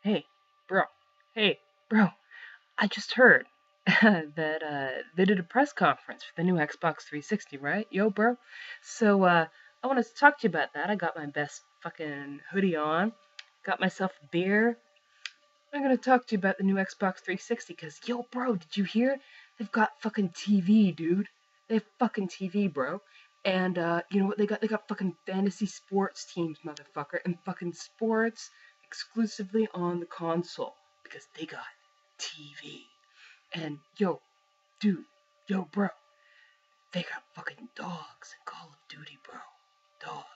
Hey, bro. Hey, bro. I just heard that they did a press conference for the new Xbox 360, right? Yo, bro. So I wanted to talk to you about that. I got my best fucking hoodie on, got myself a beer. I'm gonna talk to you about the new Xbox 360 because, yo, bro, did you hear? They've got fucking TV, dude. They have fucking TV, bro. And you know what they got? They got fucking fantasy sports teams, motherfucker, and fucking sports exclusively on the console because they got TV. And yo, dude, yo, bro, they got fucking dogs in Call of Duty, bro. Dogs.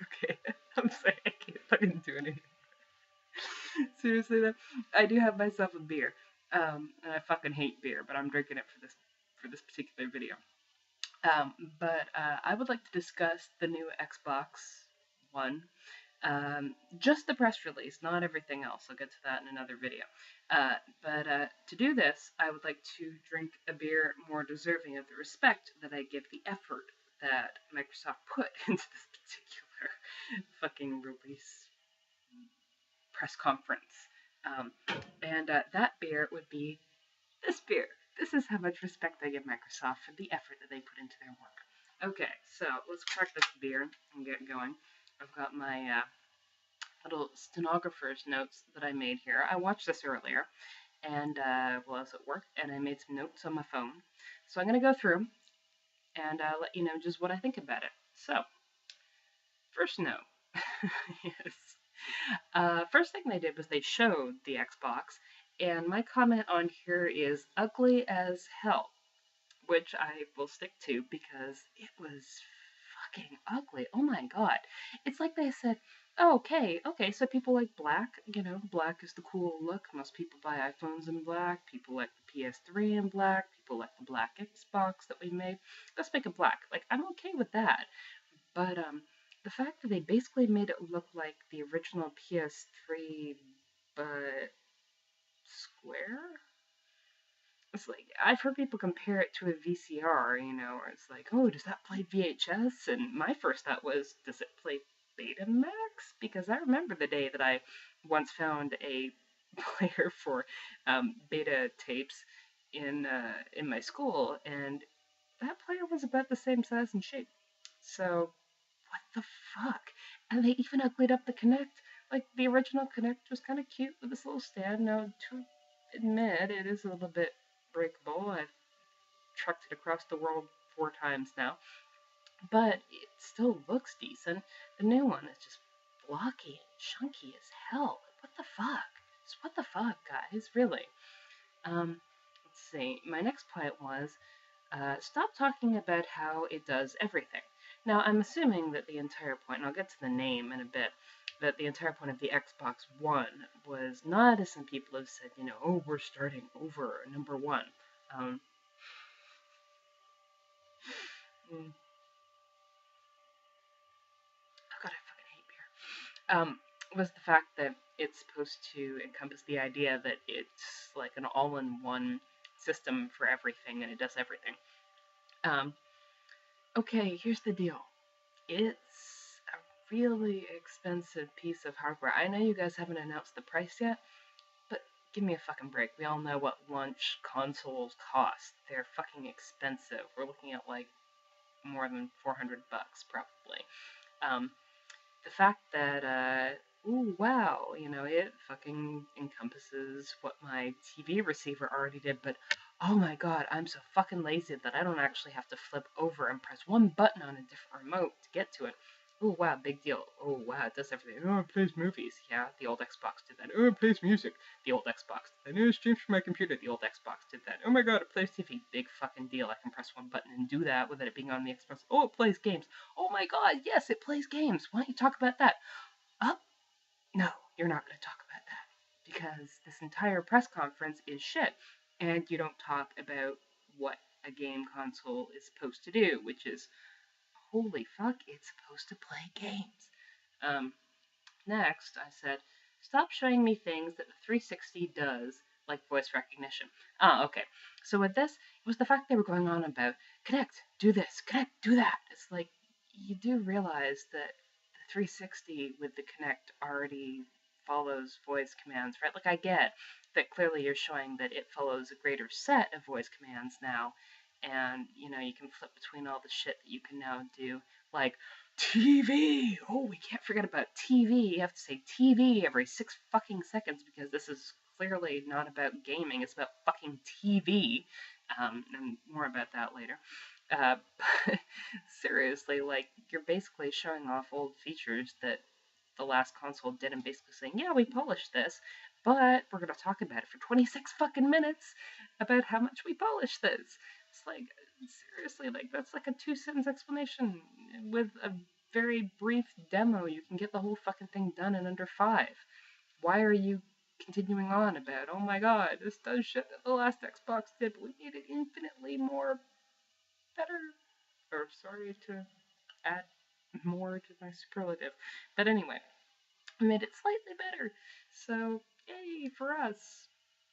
Okay, I'm sorry, I can't fucking do anything. Seriously though, I do have myself a beer. And I fucking hate beer, but I'm drinking it for this particular video. But I would like to discuss the new Xbox One. Just the press release, not everything else. I'll get to that in another video. But to do this, I would like to drink a beer more deserving of the respect that I give the effort that Microsoft put into this particular fucking release press conference. Um, and that beer would be this beer. This is how much respect I give Microsoft for the effort that they put into their work. Okay, so let's crack this beer and get going. I've got my little stenographer's notes that I made here. I watched this earlier, and while I was at work, and I made some notes on my phone. So I'm going to go through and let you know just what I think about it. So, first note. Yes. First thing they did was they showed the Xbox, and my comment on here is ugly as hell, which I will stick to because it was fucking ugly. Oh my god. It's like they said, oh, okay, so people like black, black is the cool look. Most people buy iPhones in black, people like the PS3 in black, people like the black Xbox that we made. Let's make it black. Like, I'm okay with that. But the fact that they basically made it look like the original PS3 but square? It's like I've heard people compare it to a VCR, where it's like, oh, does that play VHS? And my first thought was, does it play Betamax? Because I remember the day that I once found a player for beta tapes in my school, and that player was about the same size and shape. So what the fuck? And they even uglied up the Connect. Like the original Connect was kind of cute with this little stand. Now, to admit, it is a little bit breakable. I've trucked it across the world 4 times now, but it still looks decent. The new one is just blocky and chunky as hell. What the fuck? Just what the fuck, guys? Really? Let's see. My next point was stop talking about how it does everything. Now, I'm assuming that the entire point, and I'll get to the name in a bit, that the entire point of the Xbox One was not, as some people have said, oh, we're starting over, number one. Um, oh god, I fucking hate beer. Was the fact that it's supposed to encompass the idea that it's like an all-in-one system for everything, and it does everything. Um, okay, here's the deal. It's a really expensive piece of hardware. I know you guys haven't announced the price yet, but give me a fucking break. We all know what launch consoles cost. They're fucking expensive. We're looking at like more than $400 probably. The fact that ooh wow, it fucking encompasses what my TV receiver already did, but oh my god, I'm so fucking lazy that I don't actually have to flip over and press one button on a different remote to get to it. Oh wow, big deal. Oh wow, it does everything. Oh, it plays movies. Yeah, the old Xbox did that. Oh, it plays music. The old Xbox did that. Oh, it streams from my computer. The old Xbox did that. Oh my god, it plays TV. Big fucking deal. I can press one button and do that without it being on the Xbox. Oh, it plays games. Oh my god, yes, it plays games. Why don't you talk about that? Oh, no, you're not going to talk about that because this entire press conference is shit, and you don't talk about what a game console is supposed to do, which is holy fuck, it's supposed to play games. Um, Next, I said, stop showing me things that the 360 does, like voice recognition. Ah, okay. So with this, it was the fact they were going on about connect, do this, connect, do that. It's like you do realize that the 360 with the Connect already follows voice commands, right? Like, I get that clearly you're showing that it follows a greater set of voice commands now, and, you know, you can flip between all the shit that you can now do, like, TV! Oh, we can't forget about TV. You have to say TV every 6 fucking seconds because this is clearly not about gaming, it's about fucking TV. And more about that later. But seriously, like, you're basically showing off old features that the last console did and basically saying, yeah, we polished this, but we're going to talk about it for 26 fucking minutes about how much we polished this. It's like, seriously, like, that's like a 2-sentence explanation with a very brief demo. You can get the whole fucking thing done in under 5. Why are you continuing on about, oh my god, this does shit that the last Xbox did, but we made it infinitely more better? Or, sorry to add more to my superlative. But anyway, we made it slightly better. So, yay for us.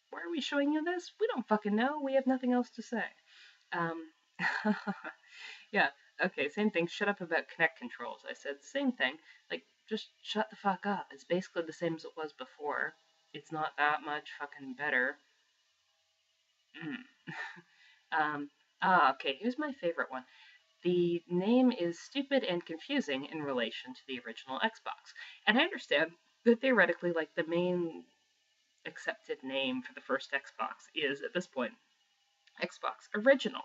Why are we showing you this? We don't fucking know. We have nothing else to say. Um, yeah, okay, same thing. Shut up about Kinect controls. I said same thing. Like, just shut the fuck up. It's basically the same as it was before. It's not that much fucking better. Okay, here's my favorite one. The name is stupid and confusing in relation to the original Xbox. And I understand that theoretically, like, the main accepted name for the first Xbox is, at this point, Xbox Original.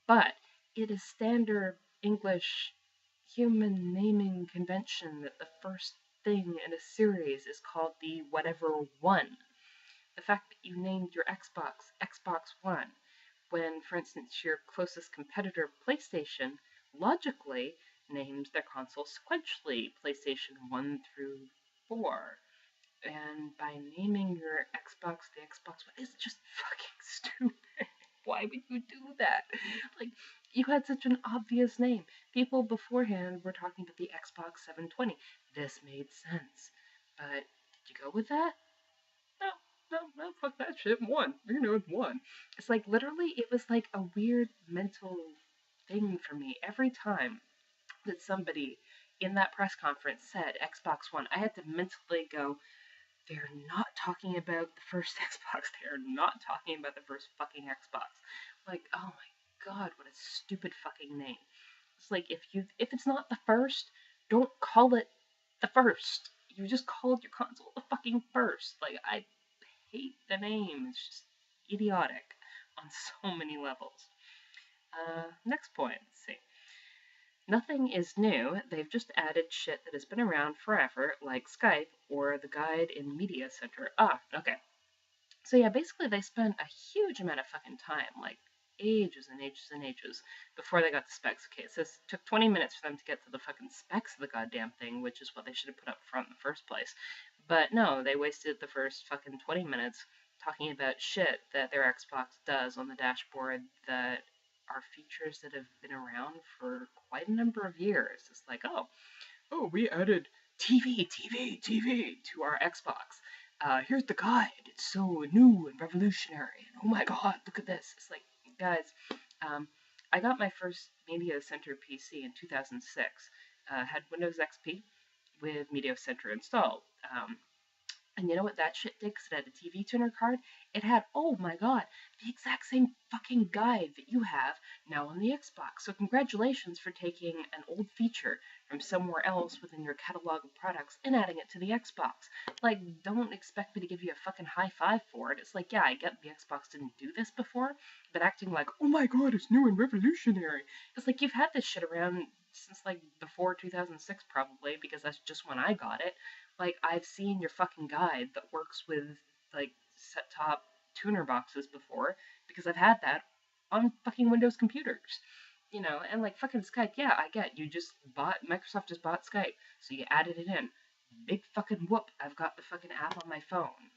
But it is standard English human naming convention that the first thing in a series is called the whatever one. The fact that you named your Xbox Xbox One, when, for instance, your closest competitor, PlayStation, logically named their console sequentially, PlayStation 1 through 4. And by naming your Xbox the Xbox One, it's just fucking stupid. Why would you do that? Like, you had such an obvious name. People beforehand were talking about the Xbox 720. This made sense. But did you go with that? No, fuck that shit. One. You know, it's one. It's like, literally, it was like a weird mental thing for me. Every time that somebody in that press conference said Xbox One, I had to mentally go, they're not talking about the first Xbox. They're not talking about the first fucking Xbox. Like, oh my god, what a stupid fucking name. It's like, if it's not the first, don't call it the first. You just called your console the fucking first. Like, I hate the name. It's just idiotic on so many levels. Next point. Let's see. Nothing is new. They've just added shit that has been around forever, like Skype or the guide in Media Center. Okay. So yeah, basically they spent a huge amount of fucking time, like ages and ages and ages, before they got the specs. Okay, so it took 20 minutes for them to get to the fucking specs of the goddamn thing, which is what they should have put up front in the first place. But no, they wasted the first fucking 20 minutes talking about shit that their Xbox does on the dashboard that are features that have been around for quite a number of years. It's like, oh, we added TV to our Xbox. Here's the guide. It's so new and revolutionary. And oh my god, look at this. It's like, guys, I got my first Media Center PC in 2006. Had Windows XP with Media Center installed. And you know what that shit did? Because it had a TV tuner card. It had, oh my god, the exact same fucking guide that you have now on the Xbox. So congratulations for taking an old feature from somewhere else within your catalog of products and adding it to the Xbox. Like, don't expect me to give you a fucking high five for it. It's like, yeah, I get the Xbox didn't do this before, but acting like, oh my god, it's new and revolutionary. It's like, you've had this shit around since, like, before 2006 probably, because that's just when I got it. Like, I've seen your fucking guide that works with, like, set-top tuner boxes before, because I've had that on fucking Windows computers. You know, and like fucking Skype, yeah, I get, Microsoft just bought Skype, so you added it in. Big fucking whoop, I've got the fucking app on my phone.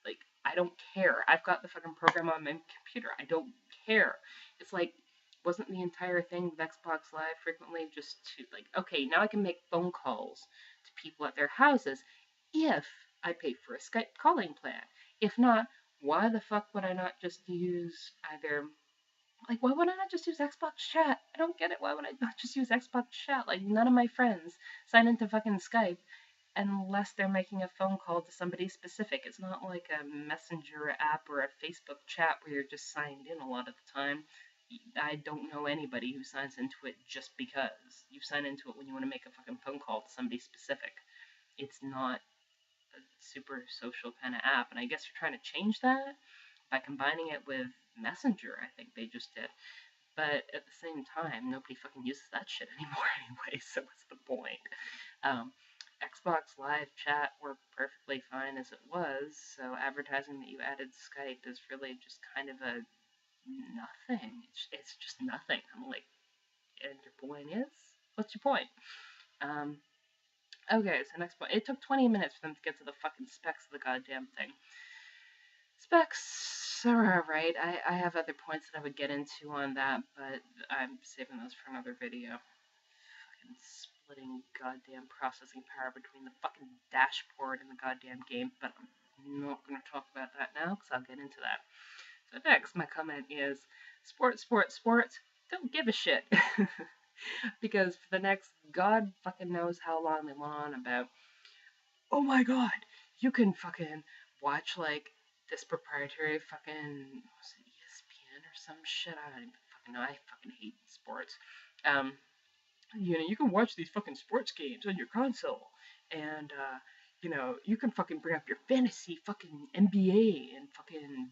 Like, I don't care. I've got the fucking program on my computer. I don't care. It's like, wasn't the entire thing with Xbox Live frequently just to, like, okay, now I can make phone calls to people at their houses if I pay for a Skype calling plan. If not, why the fuck would I not just use either, like, why would I not just use Xbox Chat? I don't get it. Why would I not just use Xbox Chat? Like, none of my friends sign into fucking Skype unless they're making a phone call to somebody specific. It's not like a messenger app or a Facebook chat where you're just signed in a lot of the time. I don't know anybody who signs into it just because. You sign into it when you want to make a fucking phone call to somebody specific. It's not a super social kind of app, and I guess you're trying to change that by combining it with Messenger, I think they just did. But at the same time, nobody fucking uses that shit anymore anyway, so what's the point? Um, Xbox Live chat worked perfectly fine as it was, so advertising that you added Skype is really just kind of a nothing. It's just nothing. I'm like, and your point is? What's your point? Um, okay, so next point. It took 20 minutes for them to get to the fucking specs of the goddamn thing. Specs are alright. I have other points that I would get into on that, but I'm saving those for another video. Fucking splitting goddamn processing power between the fucking dashboard and the goddamn game, but I'm not going to talk about that now because I'll get into that. So next, my comment is sports. Don't give a shit. Because for the next God fucking knows how long they went on about, oh my god, you can fucking watch like this proprietary fucking, was it ESPN or some shit? I don't even fucking know. I fucking hate sports. Um, you can watch these fucking sports games on your console, and you can fucking bring up your fantasy fucking NBA and fucking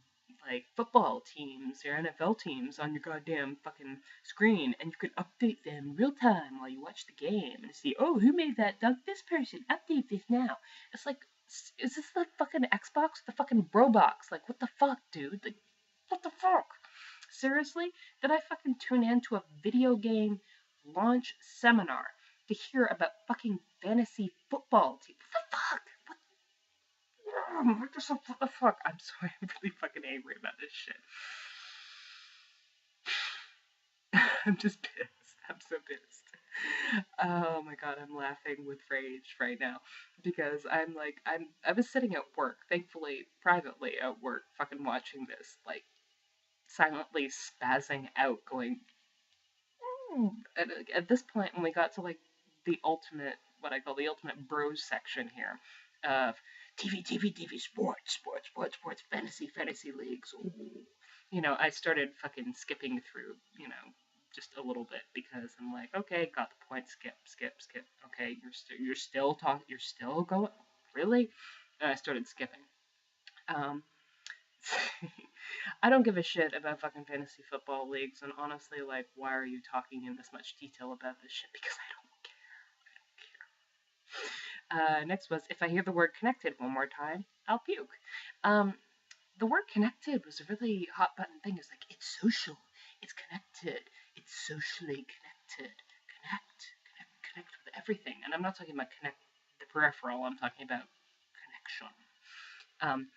like football teams, your NFL teams on your goddamn fucking screen, and you can update them real time while you watch the game and see, oh, who made that dunk? This person, update this now. It's like, is this the fucking Xbox? The fucking Brobox? Like, what the fuck, dude? Like, what the fuck? Seriously? Did I fucking tune in to a video game launch seminar to hear about fucking fantasy football team? What the fuck? What the fuck? I'm sorry, I'm really fucking angry about this shit. I'm just pissed. I'm so pissed. Oh my god, I'm laughing with rage right now because I was sitting at work, thankfully privately at work, fucking watching this, like silently spazzing out, going. At this point, when we got to like the ultimate, what I call the ultimate bros section here, of TV, sports, fantasy leagues. Ooh. I started fucking skipping through, just a little bit because I'm like, okay, got the point. Skip. Okay, you're still talking. You're still going. Really? And I started skipping. Um, I don't give a shit about fucking fantasy football leagues, and honestly, like, why are you talking in this much detail about this shit? Because I don't care. Next was, if I hear the word connected one more time, I'll puke. Um, the word connected was a really hot button thing. It's like, it's social, it's connected, it's socially connected. Connect with everything. And I'm not talking about connect the peripheral, I'm talking about connection. Um,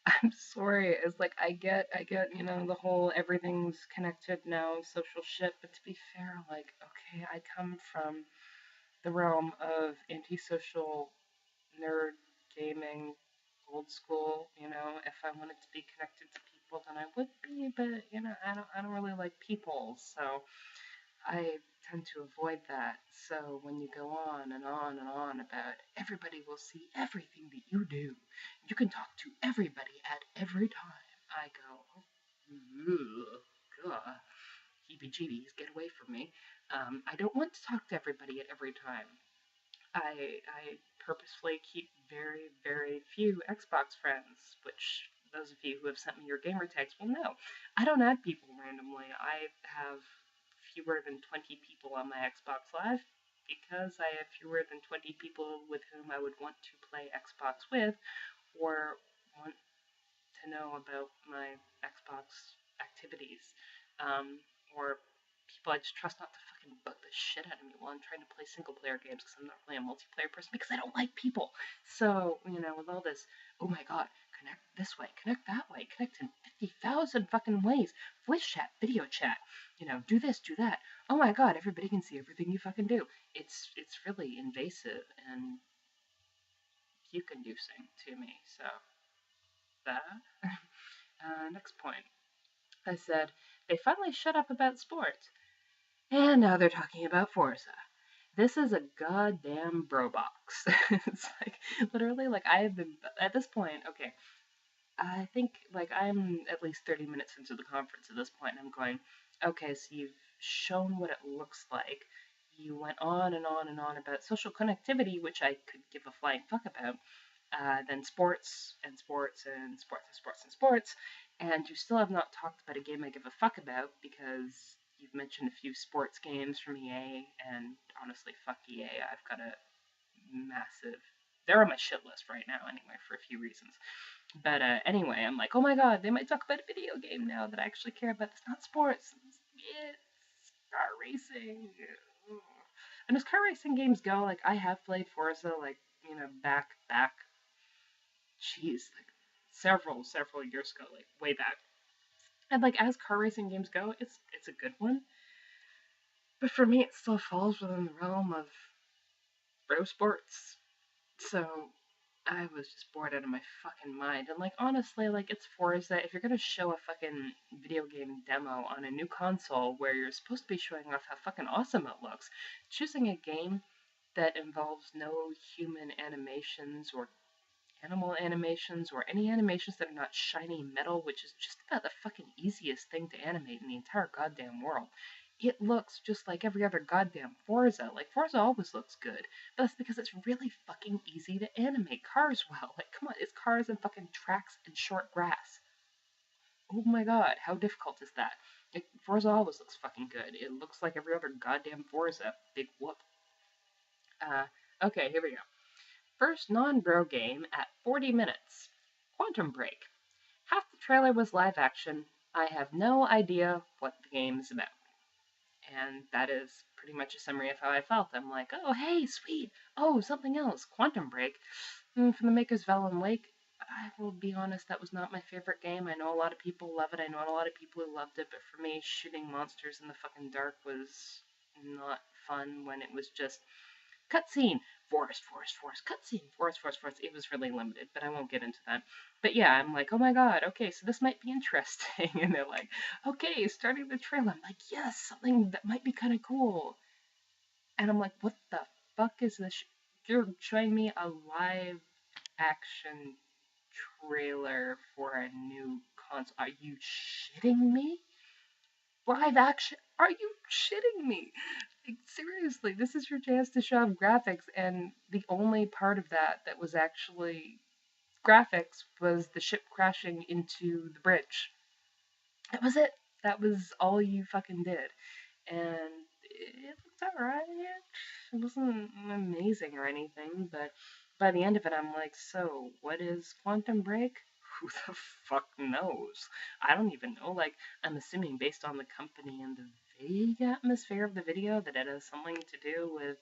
I'm sorry. It's like I get, the whole everything's connected now, social shit. But to be fair, like, okay, I come from the realm of antisocial nerd gaming, old school. If I wanted to be connected to people, then I would be. But I don't really like people, so I tend to avoid that. So when you go on and on and on about everybody will see everything that you do, you can talk to everybody at every time, I go, oh, God, heebie-jeebies, get away from me. I don't want to talk to everybody at every time. I purposefully keep very, very few Xbox friends, which those of you who have sent me your gamer tags will know. I don't add people randomly. I have fewer than 20 people on my Xbox Live because I have fewer than 20 people with whom I would want to play Xbox with or want to know about my Xbox activities. Or people I just trust not to fucking bug the shit out of me while I'm trying to play single player games because I'm not really a multiplayer person because I don't like people. So, with all this, oh my god, connect this way, connect that way, connect in 50,000 fucking ways. Voice chat, video chat, do this, do that. Oh my god, everybody can see everything you fucking do. It's really invasive and puke-inducing to me, so that. Next point. I said, they finally shut up about sports. And now they're talking about Forza. This is a goddamn bro box. It's like literally like I have been at this point. Okay, I think like I'm at least 30 minutes into the conference at this point, and I'm going, okay, so you've shown what it looks like. You went on and on and on about social connectivity, which I could give a flying fuck about. Then sports and sports and sports and sports and sports, and you still have not talked about a game I give a fuck about because you've mentioned a few sports games from EA, and honestly, fuck EA. I've got a massive. They're on my shit list right now, anyway, for a few reasons. But anyway, I'm like, oh my god, they might talk about a video game now that I actually care about. It's not sports. It's car racing. And as car racing games go, like I have played Forza, like back, jeez, like several years ago, like way back. And like as car racing games go, it's a good one. But for me, it still falls within the realm of bro sports. So I was just bored out of my fucking mind. And like honestly, like it's Forza. If you're gonna show a fucking video game demo on a new console where you're supposed to be showing off how fucking awesome it looks, choosing a game that involves no human animations or animal animations or any animations that are not shiny metal, which is just about the fucking easiest thing to animate in the entire goddamn world. It looks just like every other goddamn Forza. Like, Forza always looks good, but that's because it's really fucking easy to animate cars well. Like, come on, it's cars and fucking tracks and short grass. Oh my god, how difficult is that? Like, Forza always looks fucking good. It looks like every other goddamn Forza. Big whoop. Okay, here we go. First non-bro game at 40 minutes. Quantum Break. Half the trailer was live action. I have no idea what the game is about. And that is pretty much a summary of how I felt. I'm like, oh, hey, sweet. Oh, something else. Quantum Break. From the makers of Ellen Lake. I will be honest, that was not my favorite game. I know a lot of people love it. I know a lot of people who loved it. But for me, shooting monsters in the fucking dark was not fun when it was just cutscene, forest, cutscene, forest. It was really limited, but I won't get into that. But yeah, I'm like, oh my god, okay, so this might be interesting. And they're like, okay, starting the trailer. I'm like, yes, something that might be kind of cool. And I'm like, what the fuck is this? You're showing me a live action trailer for a new console. Are you shitting me? Live action? Are you shitting me? Like, seriously, this is your chance to show off graphics, and the only part of that that was actually graphics was the ship crashing into the bridge. That was it. That was all you fucking did. And it looked alright. It wasn't amazing or anything, but by the end of it, I'm like, so, what is Quantum Break? Who the fuck knows? I don't even know. Like, I'm assuming based on the company and the vague atmosphere of the video that it has something to do with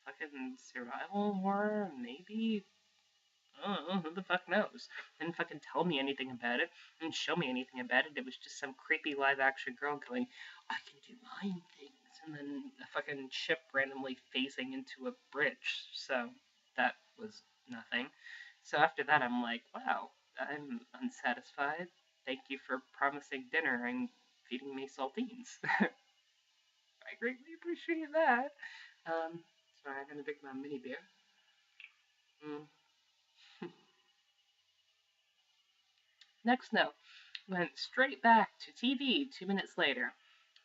fucking survival horror, maybe? Oh, who the fuck knows? Didn't fucking tell me anything about it. Didn't show me anything about it. It was just some creepy live action girl going, I can do mind things, and then a fucking ship randomly phasing into a bridge. So that was nothing. So after that, I'm like, wow, I'm unsatisfied. Thank you for promising dinner and feeding me saltines. I greatly appreciate that. Sorry, I'm gonna drink my mini beer. Mm. Next note. Went straight back to TV 2 minutes later,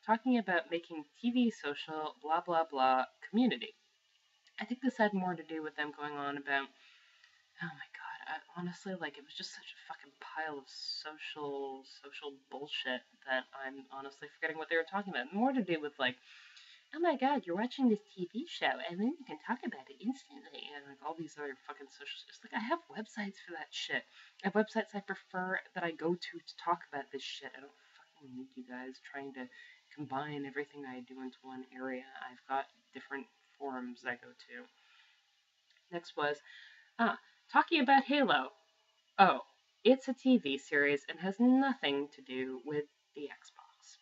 talking about making TV social, blah blah blah, community. I think this had more to do with them going on about, oh my god, honestly, like, it was just such a fucking pile of social bullshit that I'm honestly forgetting what they were talking about. More to do with, like, oh my god, you're watching this TV show, and then you can talk about it instantly, and like all these other fucking social. It's like I have websites for that shit. I have websites I prefer that I go to talk about this shit. I don't fucking need you guys trying to combine everything I do into one area. I've got different forums I go to. Next was talking about Halo. Oh, it's a TV series and has nothing to do with the Xbox.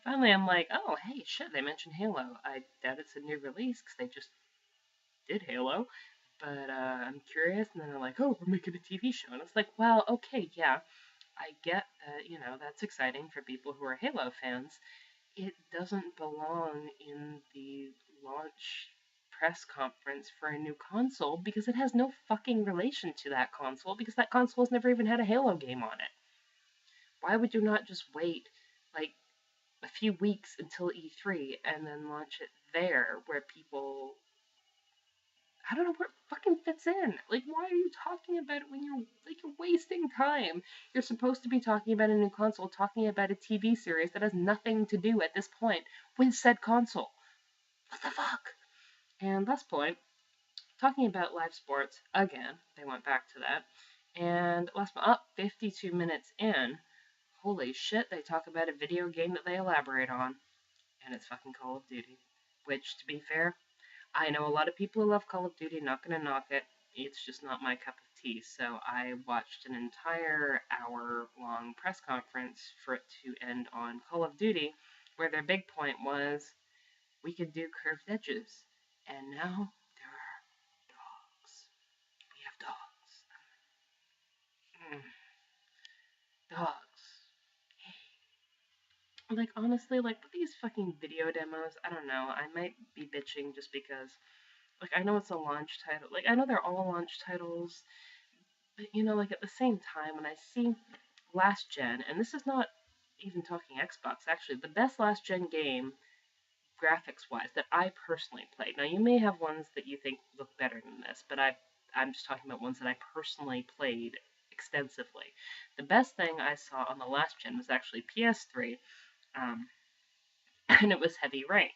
Finally, I'm like, oh, hey, shit, they mentioned Halo. I doubt it's a new release because they just did Halo. But I'm curious, and then they're like, oh, we're making a TV show. And it's like, well, okay, yeah, I get that, that's exciting for people who are Halo fans. it doesn't belong in the launch press conference for a new console because it has no fucking relation to that console because that console has never even had a Halo game on it. Why would you not just wait like a few weeks until E3 and then launch it there where people, I don't know where it fucking fits in. Like, why are you talking about it when you're wasting time? You're supposed to be talking about a new console, talking about a TV series that has nothing to do at this point with said console. What the fuck? And last point, talking about live sports again. They went back to that. And last point, up 52 minutes in, holy shit, they talk about a video game that they elaborate on, and it's fucking Call of Duty. Which, to be fair, I know a lot of people who love Call of Duty, not gonna knock it. It's just not my cup of tea. So I watched an entire hour-long press conference for it to end on Call of Duty, where their big point was we could do curved edges, and now there are dogs. We have dogs. Mm, dogs. Like, honestly, like, with these fucking video demos, I don't know. I might be bitching just because, like, I know it's a launch title. Like, I know they're all launch titles, but, like, at the same time, when I see last gen, and this is not even talking Xbox, actually, the best last gen game, graphics wise, that I personally played. Now, you may have ones that you think look better than this, but I'm just talking about ones that I personally played extensively. The best thing I saw on the last gen was actually PS3, um, and it was Heavy Rain.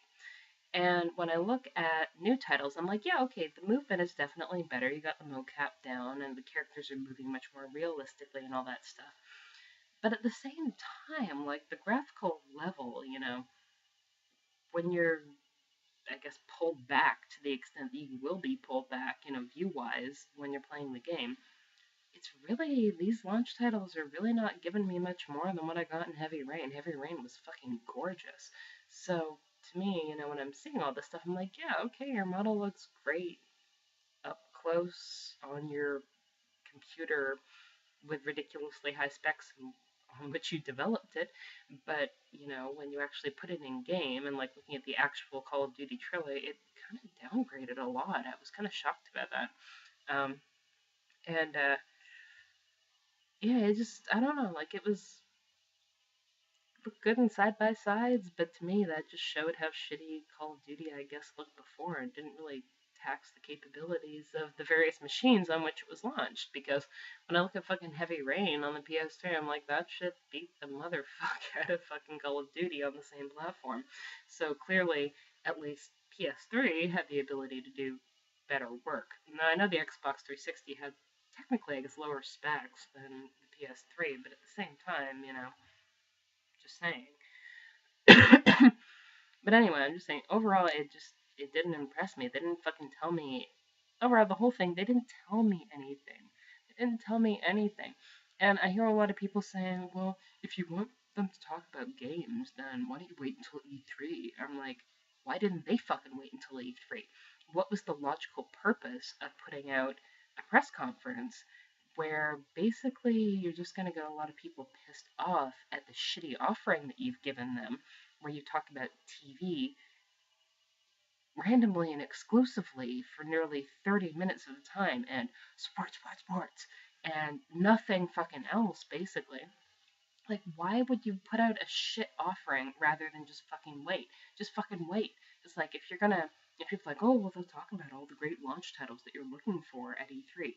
And when I look at new titles, I'm like, yeah, okay, the movement is definitely better. You got the mocap down, and the characters are moving much more realistically and all that stuff. But at the same time, like, the graphical level, when you're, I guess, pulled back to the extent that you will be pulled back, view-wise, when you're playing the game, it's really, these launch titles are really not giving me much more than what I got in Heavy Rain. Heavy Rain was fucking gorgeous. So, to me, when I'm seeing all this stuff, I'm like, yeah, okay, your model looks great up close on your computer with ridiculously high specs on which you developed it, but when you actually put it in game and like looking at the actual Call of Duty trailer, it kind of downgraded a lot. I was kind of shocked about that. And yeah, it just, I don't know, like, it was looked good in side by sides, but to me that just showed how shitty Call of Duty, I guess, looked before and didn't really tax the capabilities of the various machines on which it was launched. Because when I look at fucking Heavy Rain on the PS3, I'm like, that shit beat the motherfuck out of fucking Call of Duty on the same platform. So clearly, at least PS3 had the ability to do better work. Now I know the Xbox 360 had technically, I guess, lower specs than the PS3, but at the same time, just saying. But anyway, I'm just saying, overall, it didn't impress me. They didn't fucking tell me, overall, the whole thing, they didn't tell me anything. They didn't tell me anything. And I hear a lot of people saying, well, if you want them to talk about games, then why don't you wait until E3? I'm like, why didn't they fucking wait until E3? What was the logical purpose of putting out a press conference where basically you're just going to get a lot of people pissed off at the shitty offering that you've given them, where you talk about TV randomly and exclusively for nearly 30 minutes at a time and sports, sports, sports, and nothing fucking else, basically. Like, why would you put out a shit offering rather than just fucking wait? Just fucking wait. It's like, if people are like, oh, well, they'll talk about all the great launch titles that you're looking for at E3.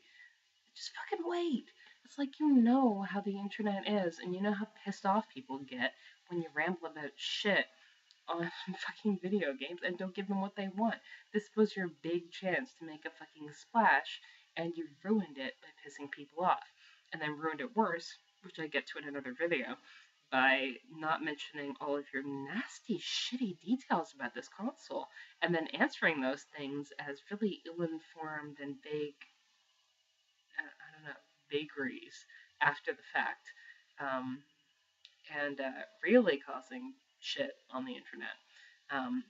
Just fucking wait. It's like, you know how the internet is, and you know how pissed off people get when you ramble about shit on fucking video games and don't give them what they want. This was your big chance to make a fucking splash, and you ruined it by pissing people off. And then ruined it worse, which I get to in another video, by not mentioning all of your nasty, shitty details about this console, and then answering those things as really ill-informed and vague, I don't know, vagaries after the fact, um, and really causing shit on the internet. Um,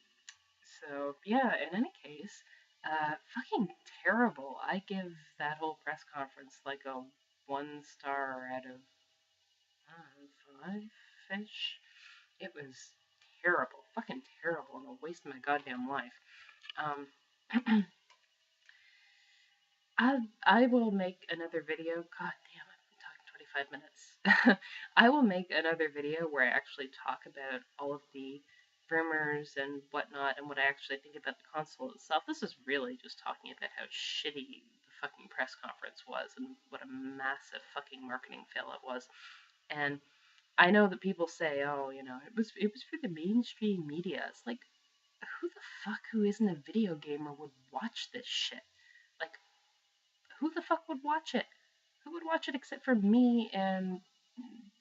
so yeah, in any case, fucking terrible. I give that whole press conference like a 1 star out of 5-ish. It was terrible, fucking terrible, and a waste of my goddamn life. Um, I will make another video. God damn, I've been talking 25 minutes. I will make another video where I actually talk about all of the rumors and whatnot and what I actually think about the console itself. This is really just talking about how shitty the fucking press conference was and what a massive fucking marketing fail it was. And I know that people say, "Oh, it was for the mainstream media." It's like, who the fuck who isn't a video gamer would watch this shit? Like, who the fuck would watch it? Who would watch it except for me and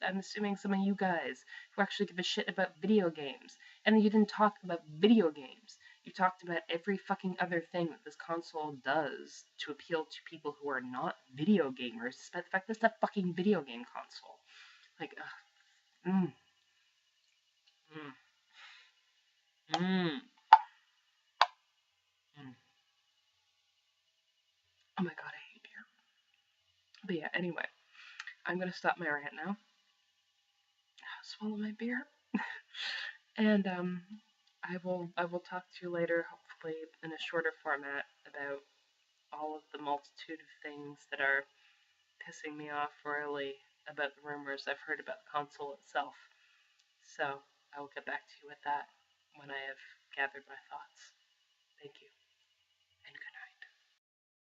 I'm assuming some of you guys who actually give a shit about video games. And you didn't talk about video games. You talked about every fucking other thing that this console does to appeal to people who are not video gamers, despite the fact that it's a fucking video game console. Like, mm, mm, mm, mm. Oh my god, I hate beer. But yeah, anyway, I'm gonna stop my rant now. Swallow my beer. And I will talk to you later, hopefully in a shorter format, about all of the multitude of things that are pissing me off royally about the rumors I've heard about the console itself. So I will get back to you with that when I have gathered my thoughts. Thank you.